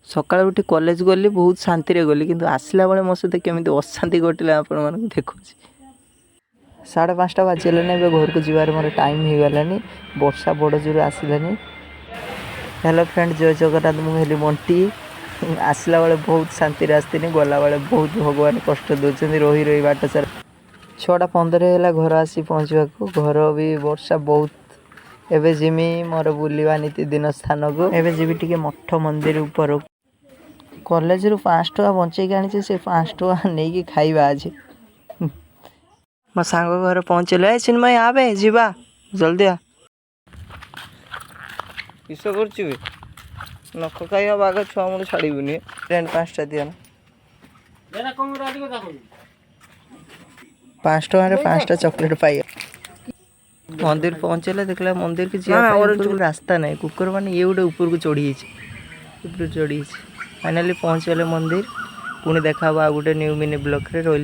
सकाळ उठी कॉलेज गली बहुत शांति रे गली किंतु आसला बेले मो सहित केमिति अशांति घटिला आपण मानक देखुछि। 5:30 बाजिलानी ए घर को जीवार मोर टाइम हो गलानी वर्षा बड़ जोर आसलानी। हेलो फ्रेंड जय जगन्नाथ मुझे मंटी आसला बेले बहुत शांति आसती गला बेले बहुत भगवान कष्ट दौरान रही रही बाट सारा 6:15 है घर आसी पहुँचा घर भी वर्षा बहुत एवं जिमी मोर बुलवा नीति दिन स्थान को एवं जी टे मठ मंदिर ऊपर कॉलेज रु 5 टका बंचेक आनी से 5 टका नहीं खाइबा आज मो सांग घर पहुँचल चिन्मय आवे जीवा जल्दी आ किस कर नख खाइबा बाग छुआ मुझे छाड़बूनि ट्रेन 5टा दिया 5 टकर 5टा चॉकलेट पाई मंदिर पहुँचले देखला मंदिर की जी रास्ता नहीं कुकुर मैंने ये गोटे ऊपर को चढ़ी फाइनाली पहुँचले मंदिर पुणी देखा आ गोटे न्यू मिनी ब्लॉक रे रोल।